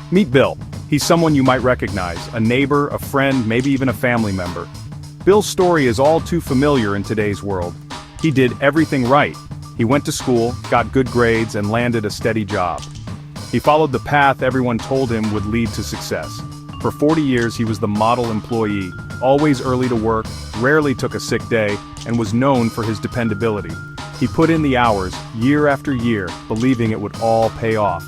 Meet Bill. He's someone you might recognize, a neighbor, a friend, maybe even a family member. Bill's story is all too familiar in today's world. He did everything right. He went to school, got good grades, and landed a steady job. He followed the path everyone told him would lead to success. For 40 years he was the model employee, always early to work, rarely took a sick day, and was known for his dependability. He put in the hours, year after year, believing it would all pay off.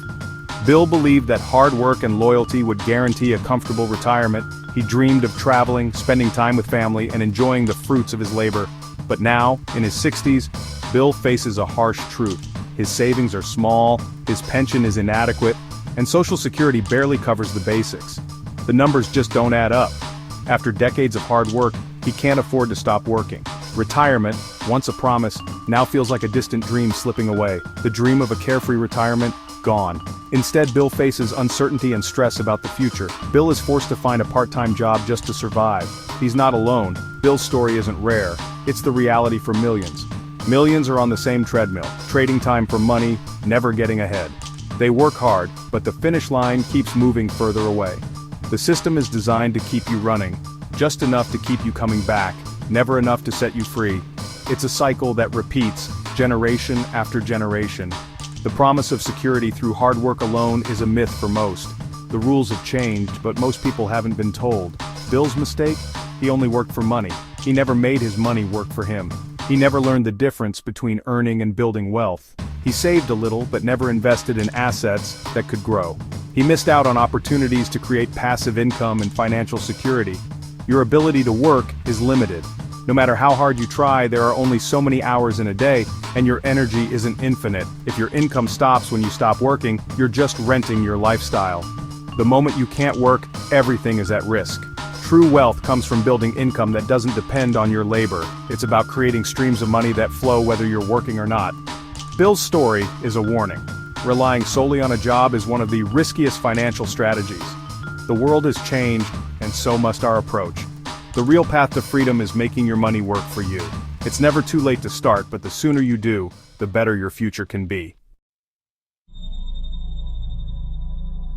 Bill believed that hard work and loyalty would guarantee a comfortable retirement. He dreamed of traveling, spending time with family, and enjoying the fruits of his labor. But now, in his 60s, Bill faces a harsh truth. His savings are small, his pension is inadequate, and Social Security barely covers the basics. The numbers just don't add up. After decades of hard work, he can't afford to stop working. Retirement, once a promise, now feels like a distant dream slipping away. The dream of a carefree retirement, gone. Instead, Bill faces uncertainty and stress about the future. Bill is forced to find a part-time job just to survive. He's not alone. Bill's story isn't rare. It's the reality for millions. Millions are on the same treadmill, trading time for money, never getting ahead. They work hard, but the finish line keeps moving further away. The system is designed to keep you running, just enough to keep you coming back, never enough to set you free. It's a cycle that repeats, generation after generation. The promise of security through hard work alone is a myth for most. The rules have changed, but most people haven't been told. Bill's mistake? He only worked for money. He never made his money work for him. He never learned the difference between earning and building wealth. He saved a little, but never invested in assets that could grow. He missed out on opportunities to create passive income and financial security. Your ability to work is limited. No matter how hard you try, there are only so many hours in a day, and your energy isn't infinite. If your income stops when you stop working, you're just renting your lifestyle. The moment you can't work, everything is at risk. True wealth comes from building income that doesn't depend on your labor. It's about creating streams of money that flow whether you're working or not. Bill's story is a warning. Relying solely on a job is one of the riskiest financial strategies. The world has changed, and so must our approach. The real path to freedom is making your money work for you. It's never too late to start, but the sooner you do, the better your future can be.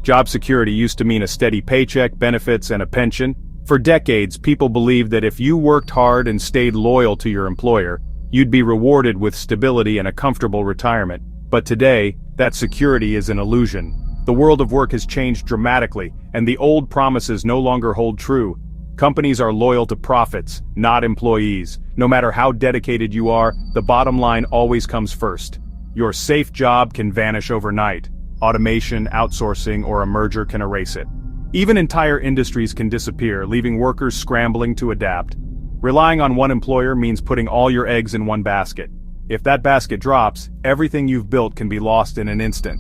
Job security used to mean a steady paycheck, benefits, and a pension. For decades, people believed that if you worked hard and stayed loyal to your employer, you'd be rewarded with stability and a comfortable retirement. But today, that security is an illusion. The world of work has changed dramatically, and the old promises no longer hold true. Companies are loyal to profits, not employees. No matter how dedicated you are, the bottom line always comes first. Your safe job can vanish overnight. Automation, outsourcing, or a merger can erase it. Even entire industries can disappear, leaving workers scrambling to adapt. Relying on one employer means putting all your eggs in one basket. If that basket drops, everything you've built can be lost in an instant.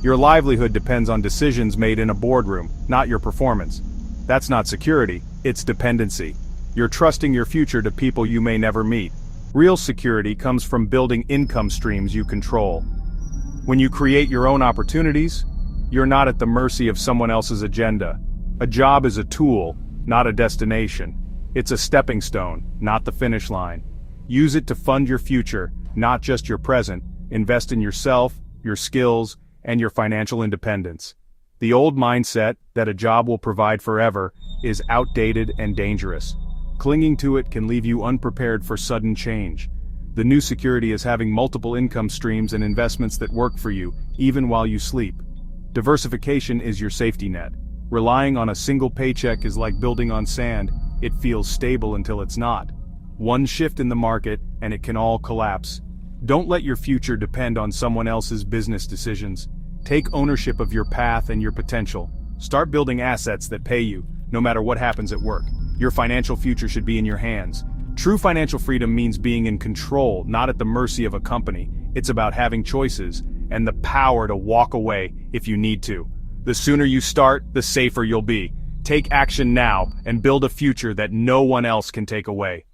Your livelihood depends on decisions made in a boardroom, not your performance. That's not security, it's dependency. You're trusting your future to people you may never meet. Real security comes from building income streams you control. When you create your own opportunities, you're not at the mercy of someone else's agenda. A job is a tool, not a destination. It's a stepping stone, not the finish line. Use it to fund your future, not just your present. Invest in yourself, your skills, and your financial independence. The old mindset that a job will provide forever is outdated and dangerous. Clinging to it can leave you unprepared for sudden change. The new security is having multiple income streams and investments that work for you, even while you sleep. Diversification is your safety net. Relying on a single paycheck is like building on sand. It feels stable until it's not. One shift in the market, and it can all collapse. Don't let your future depend on someone else's business decisions. Take ownership of your path and your potential. Start building assets that pay you, no matter what happens at work. Your financial future should be in your hands. True financial freedom means being in control, not at the mercy of a company. It's about having choices and the power to walk away if you need to. The sooner you start, the safer you'll be. Take action now and build a future that no one else can take away.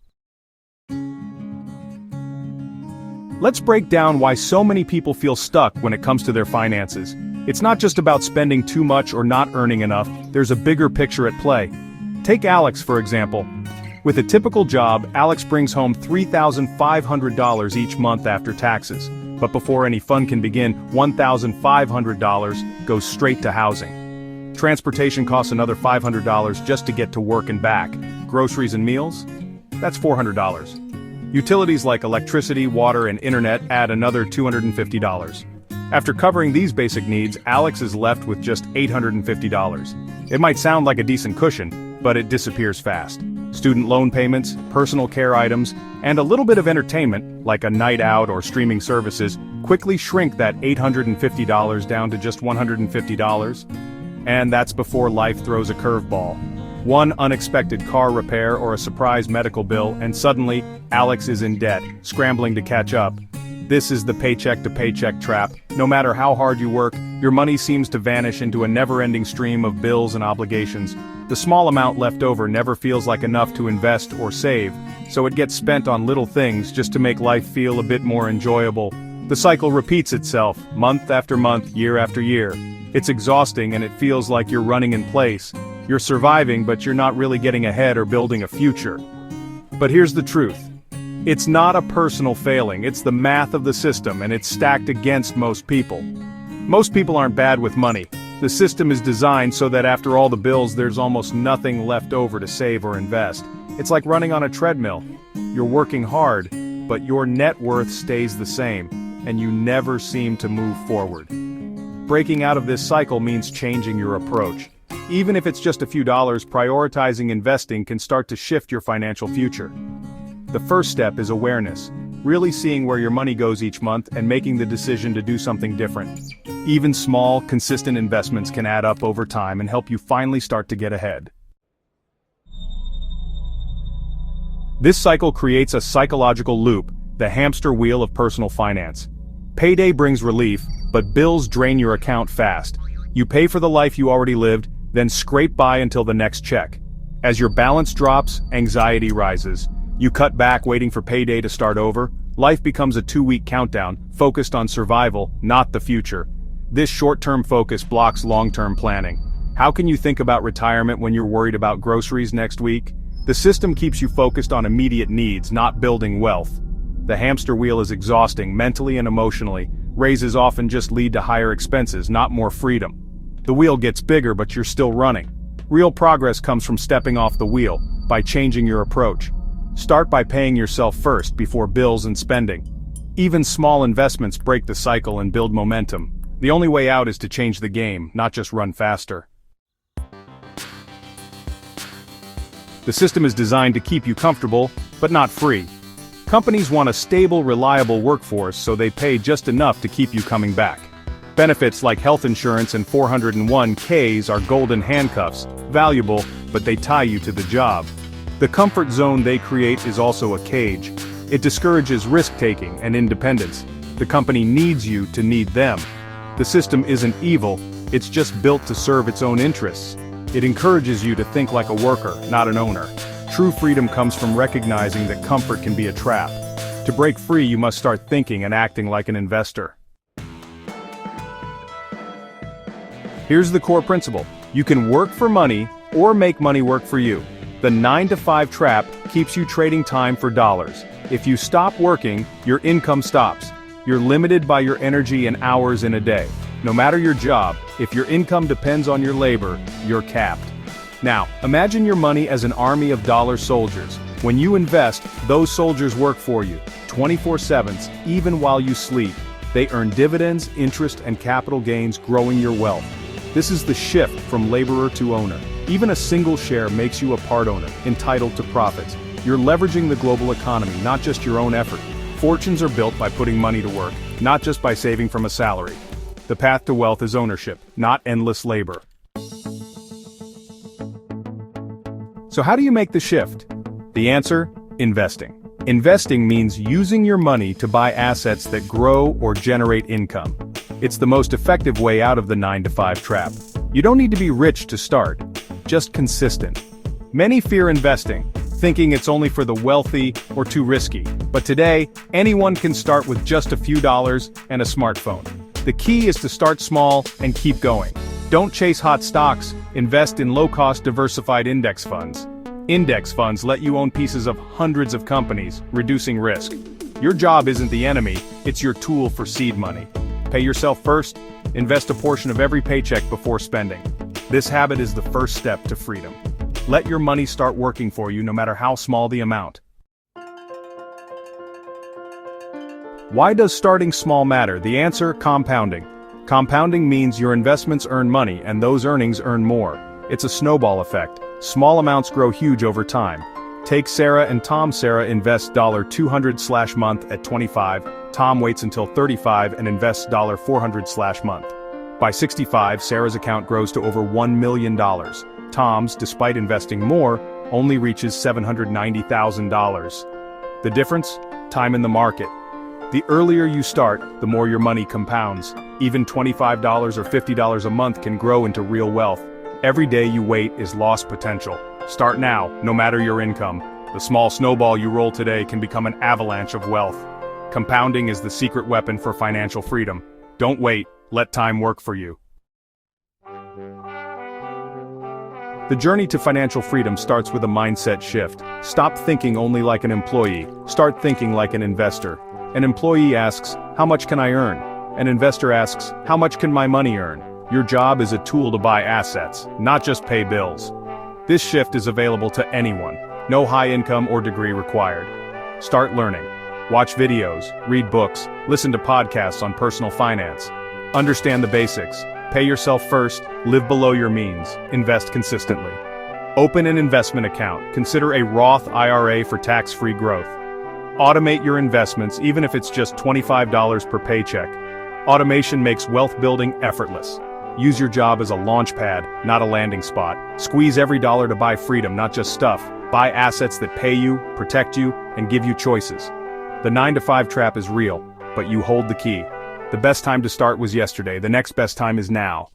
Let's break down why so many people feel stuck when it comes to their finances. It's not just about spending too much or not earning enough, there's a bigger picture at play. Take Alex, for example. With a typical job, Alex brings home $3,500 each month after taxes. But before any fun can begin, $1,500 goes straight to housing. Transportation costs another $500 just to get to work and back. Groceries and meals? That's $400. Utilities like electricity, water, and internet add another $250. After covering these basic needs, Alex is left with just $850. It might sound like a decent cushion, but it disappears fast. Student loan payments, personal care items, and a little bit of entertainment, like a night out or streaming services, quickly shrink that $850 down to just $150. And that's before life throws a curveball. One unexpected car repair or a surprise medical bill, and suddenly, Alex is in debt, scrambling to catch up. This is the paycheck to paycheck trap. No matter how hard you work, your money seems to vanish into a never-ending stream of bills and obligations. The small amount left over never feels like enough to invest or save, so it gets spent on little things just to make life feel a bit more enjoyable. The cycle repeats itself, month after month, year after year. It's exhausting and it feels like you're running in place. You're surviving, but you're not really getting ahead or building a future. But here's the truth. It's not a personal failing, it's the math of the system, and it's stacked against most people. Most people aren't bad with money. The system is designed so that after all the bills there's almost nothing left over to save or invest. It's like running on a treadmill. You're working hard, but your net worth stays the same, and you never seem to move forward. Breaking out of this cycle means changing your approach. Even if it's just a few dollars, prioritizing investing can start to shift your financial future. The first step is awareness, really seeing where your money goes each month and making the decision to do something different. Even small, consistent investments can add up over time and help you finally start to get ahead. This cycle creates a psychological loop, the hamster wheel of personal finance. Payday brings relief, but bills drain your account fast. You pay for the life you already lived, then scrape by until the next check. As your balance drops, anxiety rises. You cut back waiting for payday to start over. Life becomes a 2-week countdown, focused on survival, not the future. This short-term focus blocks long-term planning. How can you think about retirement when you're worried about groceries next week? The system keeps you focused on immediate needs, not building wealth. The hamster wheel is exhausting mentally and emotionally. Raises often just lead to higher expenses, not more freedom. The wheel gets bigger, but you're still running. Real progress comes from stepping off the wheel, by changing your approach. Start by paying yourself first before bills and spending. Even small investments break the cycle and build momentum. The only way out is to change the game, not just run faster. The system is designed to keep you comfortable, but not free. Companies want a stable, reliable workforce, so they pay just enough to keep you coming back. Benefits like health insurance and 401ks are golden handcuffs, valuable, but they tie you to the job. The comfort zone they create is also a cage. It discourages risk-taking and independence. The company needs you to need them. The system isn't evil, it's just built to serve its own interests. It encourages you to think like a worker, not an owner. True freedom comes from recognizing that comfort can be a trap. To break free, you must start thinking and acting like an investor. Here's the core principle. You can work for money or make money work for you. The 9-to-5 trap keeps you trading time for dollars. If you stop working, your income stops. You're limited by your energy and hours in a day. No matter your job, if your income depends on your labor, you're capped. Now, imagine your money as an army of dollar soldiers. When you invest, those soldiers work for you, 24/7, even while you sleep. They earn dividends, interest, and capital gains, growing your wealth. This is the shift from laborer to owner. Even a single share makes you a part owner, entitled to profits. You're leveraging the global economy, not just your own effort. Fortunes are built by putting money to work, not just by saving from a salary. The path to wealth is ownership, not endless labor. So how do you make the shift? The answer: investing. Investing means using your money to buy assets that grow or generate income. It's the most effective way out of the 9-to-5 trap. You don't need to be rich to start, just consistent. Many fear investing, thinking it's only for the wealthy or too risky. But today, anyone can start with just a few dollars and a smartphone. The key is to start small and keep going. Don't chase hot stocks, invest in low-cost diversified index funds. Index funds let you own pieces of hundreds of companies, reducing risk. Your job isn't the enemy, it's your tool for seed money. Pay yourself first, invest a portion of every paycheck before spending. This habit is the first step to freedom. Let your money start working for you no matter how small the amount. Why does starting small matter? The answer: compounding. Compounding means your investments earn money and those earnings earn more. It's a snowball effect. Small amounts grow huge over time. Take Sarah and Tom. Sarah invests $200/month at 25. Tom waits until 35 and invests $400/month. By 65, Sarah's account grows to over $1 million. Tom's, despite investing more, only reaches $790,000. The difference? Time in the market. The earlier you start, the more your money compounds. Even $25 or $50 a month can grow into real wealth. Every day you wait is lost potential. Start now, no matter your income. The small snowball you roll today can become an avalanche of wealth. Compounding is the secret weapon for financial freedom. Don't wait, let time work for you. The journey to financial freedom starts with a mindset shift. Stop thinking only like an employee. Start thinking like an investor. An employee asks, "How much can I earn?" An investor asks, "How much can my money earn?" Your job is a tool to buy assets, not just pay bills. This shift is available to anyone. No high income or degree required. Start learning. Watch videos, read books, listen to podcasts on personal finance. Understand the basics. Pay yourself first, live below your means, invest consistently. Open an investment account. Consider a Roth IRA for tax-free growth. Automate your investments, even if it's just $25 per paycheck. Automation makes wealth building effortless. Use your job as a launch pad, not a landing spot. Squeeze every dollar to buy freedom, not just stuff. Buy assets that pay you, protect you, and give you choices. The 9-to-5 trap is real, but you hold the key. The best time to start was yesterday. The next best time is now.